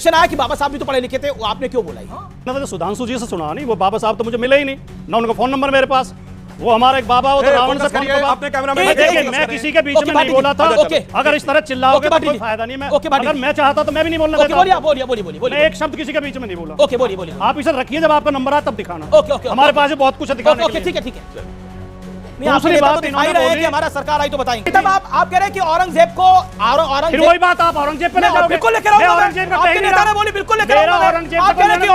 Question आया कि बाबा साहब भी तो पढ़े लिखे थे, आपने क्यों बोला? तो सुधांशु जी से सुना नहीं, वो बाबा साहब तो मुझे मिले ही नहीं ना, उनका फोन नंबर मेरे पास। वो हमारा एक बाबा, वो तो रावण से फोन पर आपने कैमरा में देखिए, मैं किसी के बीच में नहीं बोला था। अगर इस तरह चिल्लाओगे तो कोई फायदा नहीं। मैं अगर मैं चाहता तो मैं भी नहीं बोलना देता। बोलिए। मैं एक शब्द किसी के बीच में नहीं बोला। ओके, बोलिए। आप इसे रखिए, जब आपका नंबर आए तब दिखाना। ओके, हमारे पास बहुत कुछ दिखाने के लिए। ठीक है। नहीं, आपने बात दिखाई रहे हैं कि हमारा सरकार आई तो बताएंगे। तब आप कह रहे हैं कि औरंगजेब को फिर वही बात आप औरंगजेब पे ले जाओगे। बिल्कुल लेकर आऊंगा। आपके नेता ने बोली बिल्कुल लेकर आऊंगा। आप कह रहे हैं कि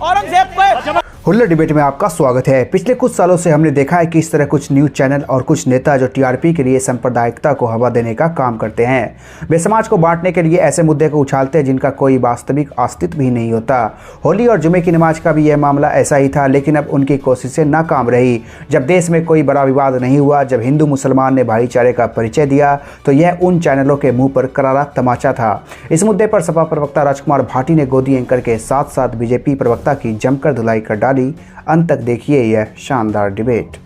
औरंगजेब पे हुल्लड़ डिबेट में आपका स्वागत है। पिछले कुछ सालों से हमने देखा है कि इस तरह कुछ न्यूज चैनल और कुछ नेता जो टीआरपी के लिए सांप्रदायिकता को हवा देने का काम करते हैं, वे समाज को बांटने के लिए ऐसे मुद्दे को उछालते हैं जिनका कोई वास्तविक अस्तित्व भी नहीं होता। होली और जुमे की नमाज का भी यह मामला ऐसा ही था, लेकिन अब उनकी कोशिशें नाकाम रही। जब देश में कोई बड़ा विवाद नहीं हुआ, जब हिंदू मुसलमान ने भाईचारे का परिचय दिया, तो यह उन चैनलों के मुंह पर करारा तमाचा था। इस मुद्दे पर सपा प्रवक्ता राजकुमार भाटी ने गोदी एंकर के साथ साथ बीजेपी प्रवक्ता की जमकर धुलाई कर डाली। अंत तक देखिए यह शानदार डिबेट।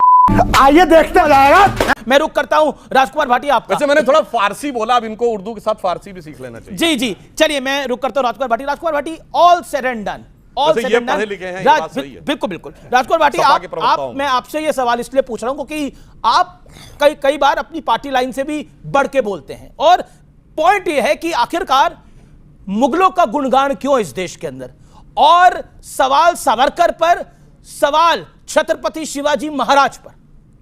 आइए देखते हो जाएगा। मैं रुक करता हूं राजकुमार भाटी आपका। वैसे मैंने थोड़ा फारसी बोला, अब इनको उर्दू के साथ फारसी भी सीख लेना चाहिए। जी चलिए मैं रुक करता हूं Rajkumar Bhati. All said and done, पढ़े लिखे हैं, ये बात सही है। बिल्कुल राजकुमार भाटी, आप मैं आपसे ये सवाल इसलिए पूछ रहा हूं क्योंकि आप कई बार अपनी पार्टी लाइन से भी बढ़ के बोलते हैं, और पॉइंट ये है कि आखिरकार मुगलों का गुणगान क्यों इस देश के अंदर, और सवाल सावरकर पर, सवाल छत्रपति शिवाजी महाराज पर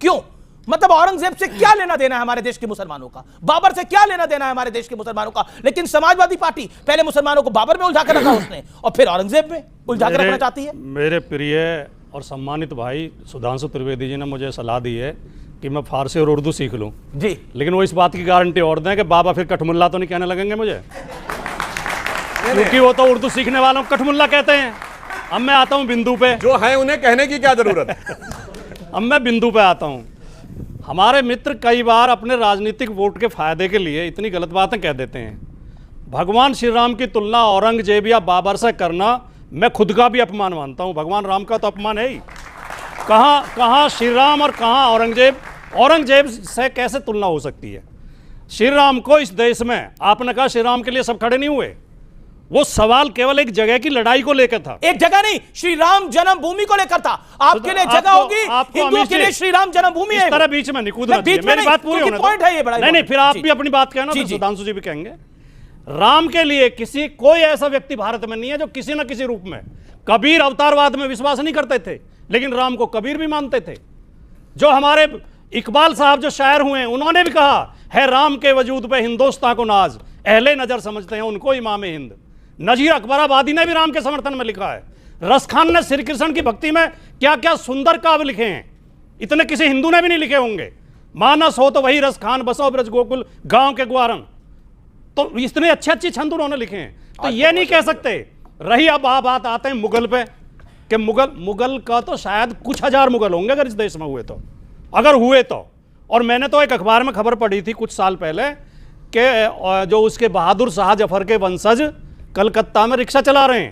क्यों? मतलब औरंगजेब से क्या लेना देना है हमारे देश के मुसलमानों का, बाबर से क्या लेना देना है हमारे देश के मुसलमानों का? लेकिन समाजवादी पार्टी पहले मुसलमानों को बाबर में उलझा कर रखा उसने, और फिर औरंगजेब में उलझा कर रखना चाहती है। मेरे प्रिय और सम्मानित भाई सुधांशु त्रिवेदी जी ने मुझे सलाह दी है कि मैं फारसी और उर्दू सीख लूं जी, लेकिन वो इस बात की गारंटी और दें कि बाबा फिर कठमुल्ला तो नहीं कहने लगेंगे मुझे, क्योंकि वो तो उर्दू सीखने वालों को कठमुल्ला कहते हैं। अब मैं आता हूं बिंदु पे, जो है उन्हें कहने की क्या जरूरत है। अब मैं बिंदु पे आता हूं। हमारे मित्र कई बार अपने राजनीतिक वोट के फायदे के लिए इतनी गलत बातें कह देते हैं। भगवान श्री राम की तुलना औरंगजेब या बाबर से करना मैं खुद का भी अपमान मानता हूं। भगवान राम का तो अपमान है ही। कहाँ श्री राम और कहाँ औरंगजेब? औरंगजेब से कैसे तुलना हो सकती है? श्री राम को इस देश में, आपने कहा श्री राम के लिए सब खड़े नहीं हुए, वो सवाल केवल एक जगह की लड़ाई को लेकर था। एक जगह नहीं, श्री राम जन्मभूमि को लेकर था। आपके लिए जगह होगी, हिंदुओं के लिए श्री राम जन्मभूमि है। इस तरह बीच में नहीं कूदना चाहिए। मेरी बात पूरी होने दो। नहीं, फिर आप भी अपनी बात कहना, सुधांशु जी भी कहेंगे। राम के लिए कोई ऐसा व्यक्ति भारत में नहीं है जो किसी न किसी रूप में, कबीर अवतारवाद में विश्वास नहीं करते थे लेकिन राम को कबीर भी मानते थे। जो हमारे इकबाल साहब जो शायर हुए, उन्होंने भी कहा है राम के वजूद पे हिंदुस्तान को नाज, अहले नजर समझते हैं उनको इमाम हिंद। नजीर अकबराबादी ने भी राम के समर्थन में लिखा है। रसखान ने श्री कृष्ण की भक्ति में क्या क्या सुंदर काव्य लिखे हैं, इतने किसी हिंदू ने भी नहीं लिखे होंगे। मानस हो तो वही रसखान, बसो ब्रज गोकुल गांव के ग्वारन, तो इतने अच्छे छंद उन्होंने लिखे हैं। तो ये नहीं कह सकते। रही अब बात आते हैं मुगल पे, कि मुगल का तो शायद कुछ हजार मुगल होंगे अगर इस देश में हुए तो, अगर हुए तो। और मैंने तो एक अखबार में खबर पढ़ी थी कुछ साल पहले कि जो उसके बहादुर शाह जफर के वंशज कलकत्ता में रिक्शा चला रहे हैं,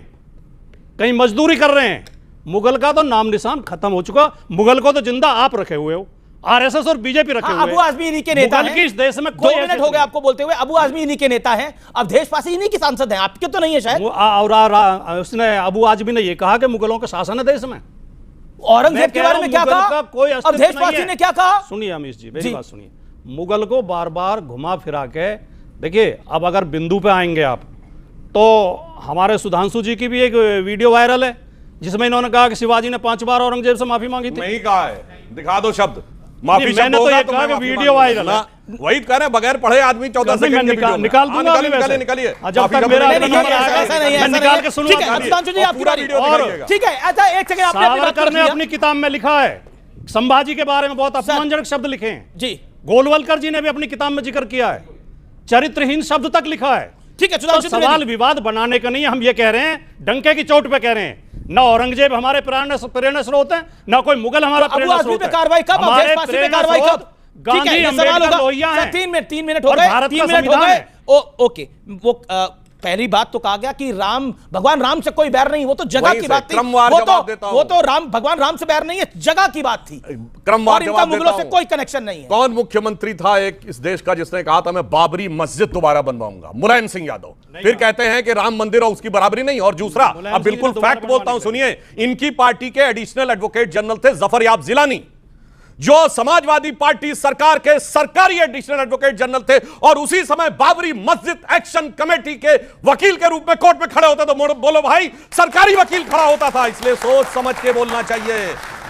कहीं मजदूरी कर रहे हैं। मुगल का तो नाम निशान खत्म हो चुका। मुगल को तो जिंदा आप रखे हुए हो, आरएसएस और बीजेपी रखे हुए। अबू आजमी इन्हीं के नेता हैं। इस देश में 2 मिनट हो गए आपको बोलते हुए। अबू आजमी इन्हीं के नेता हैं, अवधेश पासी इन्हीं के सांसद हैं, आपके तो नहीं है शायद। और उसने अबू आजमी ने यह कहा कि मुगलों का शासन है देश में। औरंगजेब के बारे में क्या कहा? अवधेश पासी ने क्या कहा? सुनिए अमीश जी, मेरी बात सुनिए। मुगल को बार बार घुमा फिरा के देखिए। अब अगर बिंदु पे आएंगे आप, तो हमारे सुधांशु जी की भी एक वीडियो वायरल है जिसमें इन्होंने कहा कि शिवाजी ने 5 बार औरंगजेब से माफी मांगी थी। नहीं कहा है, दिखा दो शब्द। माफी मैंने तो ये कहा कि वीडियो वायरल है। वही कह रहे बगैर पढ़े आदमी 14 सेकंड निकाल दूंगा। निकालिए। जब तक मेरा मैं निकाल के सुनूंगा। ठीक है, अच्छा एक सेकंड। सावरकर ने अपनी किताब में लिखा है, संभाजी के बारे में बहुत अपमानजनक शब्द लिखे हैं जी। गोलवलकर जी ने भी अपनी किताब में जिक्र किया है, चरित्रहीन शब्द तक लिखा है। ठीक है, तो सवाल विवाद बनाने का नहीं है। हम ये कह रहे हैं, डंके की चोट पे कह रहे हैं, ना औरंगजेब हमारे प्रेरणा स्रोत है, ना कोई मुगल हमारा प्रेरणा स्रोत है। कार्रवाई कब? हमारे प्रेरणा स्रोत गांधी, अम्बेडकर, लोहिया हैं। 3 मिनट हो गए। 3 मिनट हो गए। ओके, वो पहली बात तो कहा गया कि भगवान राम से कोई बैर नहीं, वो तो जगह की बात थी, क्रमवार जवाब देता हूं। वो तो भगवान राम से बैर नहीं है, जगह की बात थी, क्रमवार और इनका मुगलों से कोई कनेक्शन नहीं है। कौन मुख्यमंत्री था एक इस देश का जिसने कहा था मैं बाबरी मस्जिद दोबारा बनवाऊंगा? मुलायम सिंह यादव। फिर कहते हैं कि राम मंदिर और उसकी बराबरी नहीं। और दूसरा, अब बिल्कुल फैक्ट बोलता हूं, सुनिए, इनकी पार्टी के एडिशनल एडवोकेट जनरल थे जफर याब जिलानी, जो समाजवादी पार्टी सरकार के सरकारी एडिशनल एडवोकेट जनरल थे, और उसी समय बाबरी मस्जिद एक्शन कमेटी के वकील के रूप में कोर्ट में खड़े होते तो बोलो भाई, सरकारी वकील खड़ा होता था। इसलिए सोच समझ के बोलना चाहिए।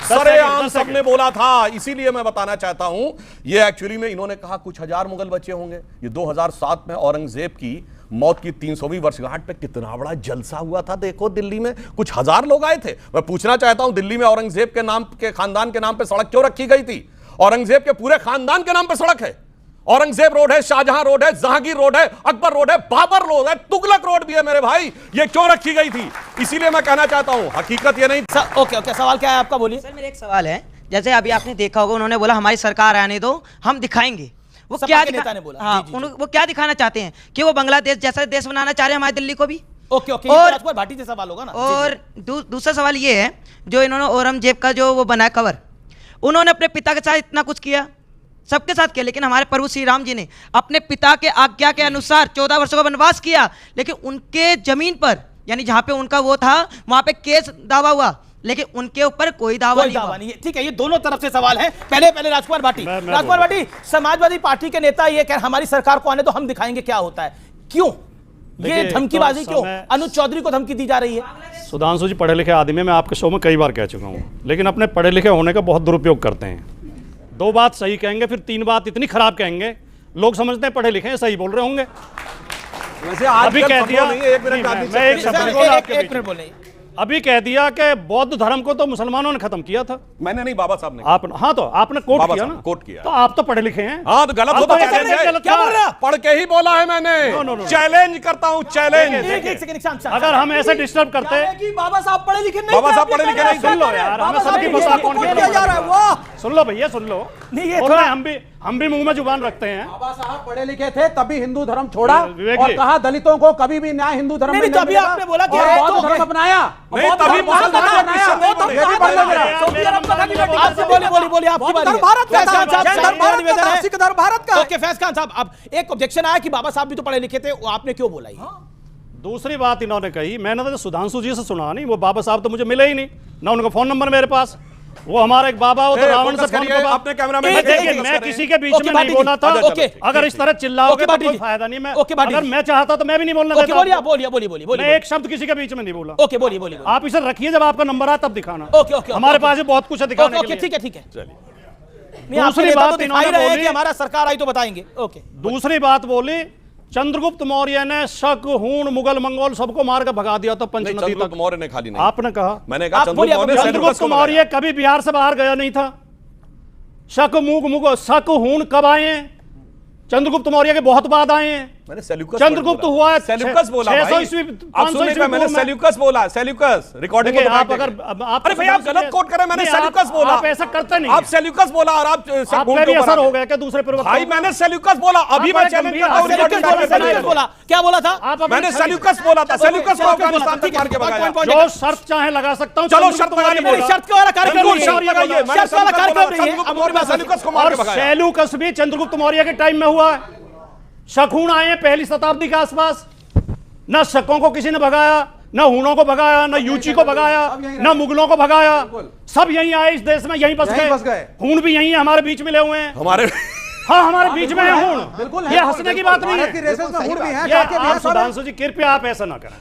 सरेआम सबने बोला था। इसीलिए मैं बताना चाहता हूं, ये एक्चुअली में इन्होंने कहा कुछ हजार मुगल बचे होंगे। ये 2007 में औरंगजेब की मौत की 300वीं वर्षगांठ पे कितना बड़ा जलसा हुआ था, देखो दिल्ली में कुछ हजार लोग आए थे। मैं पूछना चाहता हूं, दिल्ली में औरंगजेब के नाम के खानदान के नाम पे सड़क क्यों रखी गई थी? औरंगजेब के पूरे खानदान के नाम पे सड़क है। औरंगजेब रोड है, शाहजहां रोड है, जहांगीर रोड है, अकबर रोड है, बाबर रोड है, तुगलक रोड भी है मेरे भाई। ये क्यों रखी गई थी? इसीलिए मैं कहना चाहता हूं, हकीकत ये नहीं। ओके, सवाल क्या है आपका, बोलिए सर। मेरा एक सवाल है, जैसे अभी आपने देखा होगा, उन्होंने बोला हमारी सरकार आने दो, हम दिखाएंगे। वो क्या नेता ने बोला? हाँ, वो क्या दिखाना चाहते हैं कि वो बांग्लादेश जैसा देश बनाना चाह रहे हैं हमारी दिल्ली को भी? ओके, और राजकुमार भाटी से सवाल होगा ना। और दूसरा सवाल ये है, जो इन्होंने औरंगजेब का जो वो बनाया कवर, उन्होंने अपने पिता के साथ इतना कुछ किया, सबके साथ किया, लेकिन हमारे प्रभु श्री राम जी ने अपने पिता के आज्ञा के अनुसार 14 वर्षों का वनवास किया, लेकिन उनके जमीन पर, यानी जहां पे उनका वो था, वहां पे केस दावा हुआ, लेकिन उनके ऊपर कोई दावा नहीं है। ठीक है, ये दोनों तरफ से सवाल है। पहले राजकुमार भाटी, समाजवादी पार्टी के नेता ये कह हमारी सरकार को आने तो हम दिखाएंगे क्या होता है, क्यों ये धमकीबाजी, क्यों अनुज चौधरी को धमकी दी जा रही है? सुधांशु जी पढ़े लिखे आदमी, मैं आपके शो में कई बार कह चुका हूं, लेकिन अपने पढ़े लिखे होने का बहुत दुरुपयोग करते हैं। 2 बात सही कहेंगे, फिर 3 बात इतनी खराब कहेंगे, लोग समझते हैं पढ़े लिखे हैं, सही बोल रहे होंगे। वैसे आज अभी कह दिया, अभी कह दिया कि बौद्ध धर्म को तो मुसलमानों ने खत्म किया था। मैंने नहीं, बाबा साहब ने। हाँ, तो आपने कोट किया ना, कोट किया। तो आप तो पढ़े लिखे हैं। हाँ, तो गलत होता है। क्या बोल रहे हैं? पढ़ के ही बोला है मैंने। चैलेंज करता हूँ, चैलेंज। अगर हम ऐसे डिस्टर्ब करते हैं, बाबा साहब पढ़े लिखे नहीं, बाबा साहब पढ़े लिखे नहीं, सुन लो यार, हमें सबकी मजाक कौन किया जा रहा है? वो सुन लो भैया, सुन लो। नहीं, ये थोड़ा हम भी मुंह में जुबान रखते हैं। बाबा साहब पढ़े लिखे थे, तभी हिंदू धर्म छोड़ा और कहा दलितों को कभी भी न्याय हिंदू धर्म में नहीं मिलेगा। आपने बोला कि बौद्ध धर्म अपनाया, नहीं तभी मुसलमान फैज खान साहब, अब एक ऑब्जेक्शन आया कि बाबा साहब भी तो पढ़े लिखे थे, आपने क्यों बोला? दूसरी बात इन्होंने कही, मैंने तो सुधांशु जी से सुना नहीं, वो बाबा साहब तो मुझे मिले ही नहीं ना, उनका फोन नंबर मेरे पास। वो हमारा एक बाबा, वो तो रावण से अपने कैमरा में। मैं किसी के बीच में नहीं बोला था। अगर इस तरह चिल्लाओगे तो कोई फायदा नहीं। मैं अगर मैं चाहता तो मैं भी नहीं बोलना देता। बोलिए। मैं एक शब्द किसी के बीच में नहीं बोला। ओके, बोलिए। आप इसे रखिए, जब आपका नंबर आए तब दिखाना। ओके, हमारे पास बहुत कुछ है दिखाने के लिए। ठीक है। चलिए, दूसरी बात इन्होंने बोली, हमारा सरकार आई तो बताएंगे। ओके, दूसरी बात बोली, चंद्रगुप्त मौर्य ने शक, हूण, मुगल, मंगोल सबको मार कर भगा दिया था पंचनदी तक। मौर्य ने खाली नहीं, आपने कहा, मैंने कहा चंद्रगुप्त मौर्य कभी बिहार से बाहर गया नहीं था। शक, शक, हूण कब आए हैं? चंद्रगुप्त मौर्य के बहुत बाद आए हैं। मैंने सेल्यूकस चंद्रगुप्त हुआ है सेल्यूकस बोला भाई। 600 ईस्वी, 500 ईस्वी मैंने सेल्यूकस बोला, सेल्यूकस रिकॉर्डिंग में। आप अगर अरे भाई आप गलत कोट कर रहे हैं, मैंने सेल्यूकस बोला। आप ऐसा करते नहीं, आप सेल्यूकस बोला और आप पे भी असर हो गया क्या दूसरे पर? भाई मैंने सेल्यूकस बोला, अभी मैं चैलेंज करता हूं। क्या बोला था? मैंने सेल्यूकस बोला था, सेल्यूकस को अफगानिस्तान तक मार के भगाया। जो शर्त चाहे लगा सकता हूं, चलो शर्त लगाइए, शर्त वाला कार्यक्रम नहीं है, शर्त वाला कार्यक्रम नहीं है। सेल्यूकस को मार के भगाया। सेल्यूकस भी चंद्रगुप्त मौर्य के टाइम में हुआ है। शकून आए हैं 1ली शताब्दी के आसपास। न शकों को किसी ने भगाया, न हूणों को भगाया, न यूची को भगाया, न मुगलों को भगाया। सब यहीं आए इस देश में, यहीं बस गए। हूण भी यहीं है, हमारे बीच मिले हुए हैं। हमारे बीच में है हूण। ये हंसने की बात नहीं है। सुधांशु जी कृपया आप ऐसा ना करें,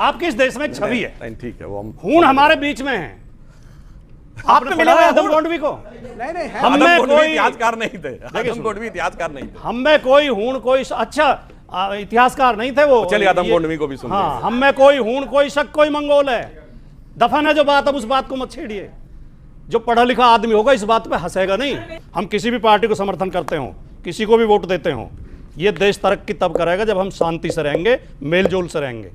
आपके इस देश में एक छवि है। ठीक है, वो हूण हमारे बीच में है। आपने मिला हुआ आदम गोंडवी को? नहीं, हमें कोई इतिहासकार नहीं थे। आदम गोंडवी इतिहासकार नहीं थे। हमें कोई हूण, कोई अच्छा इतिहासकार नहीं थे वो। चलिए आदम गोंडवी को भी सुन। हाँ, हमें कोई हूण, कोई शक, कोई मंगोल है। दफन है जो बात, अब उस बात को मत छेड़िए। जो पढ़ा लिखा आदमी होगा इस बात पे हंसेगा नहीं। हम किसी भी पार्टी को समर्थन करते हो, किसी को भी वोट देते हो, ये देश तरक्की तब करेगा जब हम शांति से रहेंगे, मेलजोल से रहेंगे।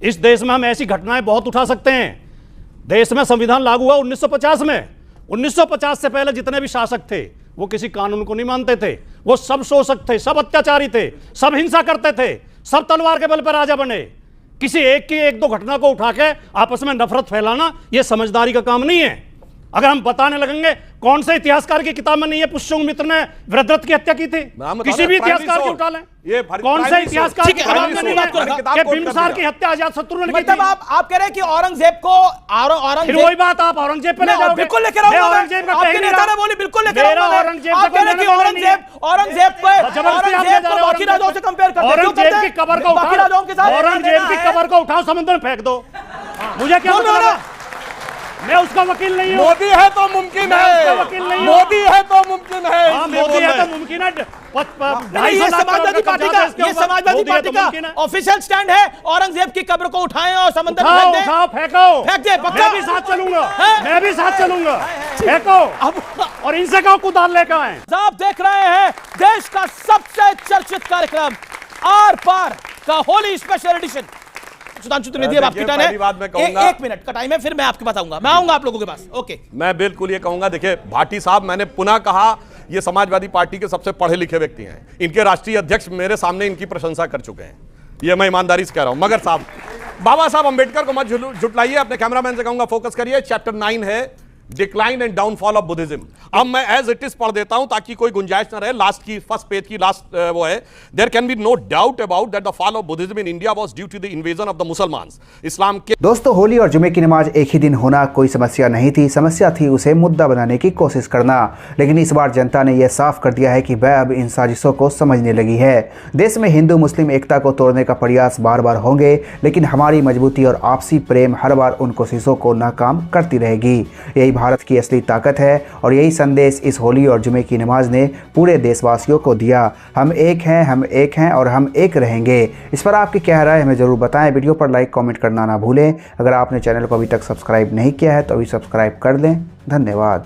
इस देश में हम ऐसी घटनाएं बहुत उठा सकते हैं। देश में संविधान लागू हुआ 1950 में। 1950 से पहले जितने भी शासक थे वो किसी कानून को नहीं मानते थे। वो सब शोषक थे, सब अत्याचारी थे, सब हिंसा करते थे। सब तलवार के बल पर राजा बने। किसी एक की एक दो घटना को उठा के आपस में नफरत फैलाना यह समझदारी का काम नहीं है। अगर हम बताने लगेंगे, कौन से इतिहासकार की किताब में नहीं है पुष्यंग मित्र ने वृद्धरथ की हत्या की थी? किसी भी इतिहासकार की उठा लें, कौन से इतिहासकार की किताब में नहीं है कि बिंबिसार की हत्या अजातशत्रु ने की थी? मतलब आप कह रहे हैं कि औरंगजेब को फिर वही बात आप औरंगजेब पे ले जाओगे। बिल्कुल लेकर आऊंगा, औरंगजेब का आपके नेता ने बोली बिल्कुल लेकर आऊंगा। आप कह रहे हैं कि औरंगजेब को बाकी राजाओं से कंपेयर करते हैं, औरंगजेब की कब्र को बाकी राजाओं के साथ औरंगजेब की कब्र को उठाओ, समुद्र में फेंक दो। मुझे क्या मतलब? मैं उसका वकील नहीं हूं। मोदी है तो मुमकिन है, मोदी है तो मुमकिन है, मोदी है तो मुमकिन है। ये समाजवादी पार्टी का ऑफिशियल स्टैंड है, औरंगजेब की कब्र को उठाएं और समंदर में फेंक दें। फेंक दे, पक्का। मैं भी साथ चलूंगा, मैं भी साथ चलूंगा। फेंको और इनसे कहो कुदाल लेकर आए। आप देख रहे हैं देश का सबसे चर्चित कार्यक्रम आर पार का होली स्पेशल एडिशन। सुधांशु त्रिवेदी, अब आपकी टर्न है। एक मिनट का टाइम है, फिर मैं आपके पास आऊंगा, मैं आऊंगा आप लोगों के पास। ओके, मैं बिल्कुल ये कहूंगा, देखिए भाटी साहब, मैंने पुनः कहा ये समाजवादी पार्टी के सबसे पढ़े लिखे व्यक्ति हैं। इनके राष्ट्रीय अध्यक्ष मेरे सामने इनकी प्रशंसा कर चुके हैं, ये मैं ईमानदारी से कह रहा हूं। मगर साहब, बाबा साहब अंबेडकर को मत जुटलाइए। अपने कैमरामैन से कहूंगा फोकस करिए। चैप्टर 9 है decline and downfall of Buddhism. अब मैं एज इट इज पढ़ देता हूं ताकि कोई गुंजाइश ना रहे। लास्ट की फर्स्ट पेज की लास्ट वो है, there can be no doubt about that the fall of Buddhism in India was due to the invasion of the Musalmans. इस्लाम के दोस्तों, होली और जुमे की नमाज एक ही दिन होना कोई समस्या नहीं थी। समस्या थी उसे मुद्दा बनाने की कोशिश करना। लेकिन इस बार जनता ने यह साफ कर दिया है कि वह अब इन साजिशों को समझने लगी है। देश में हिंदू मुस्लिम एकता को तोड़ने का प्रयास बार बार होंगे, लेकिन हमारी मजबूती और आपसी प्रेम हर बार उन कोशिशों को नाकाम करती रहेगी। यही भारत की असली ताकत है और यही संदेश इस होली और जुमे की नमाज ने पूरे देशवासियों को दिया। हम एक हैं, हम एक हैं और हम एक रहेंगे। इस पर आपकी क्या राय हमें ज़रूर बताएं। वीडियो पर लाइक कमेंट करना ना भूलें। अगर आपने चैनल को अभी तक सब्सक्राइब नहीं किया है तो अभी सब्सक्राइब कर लें। धन्यवाद।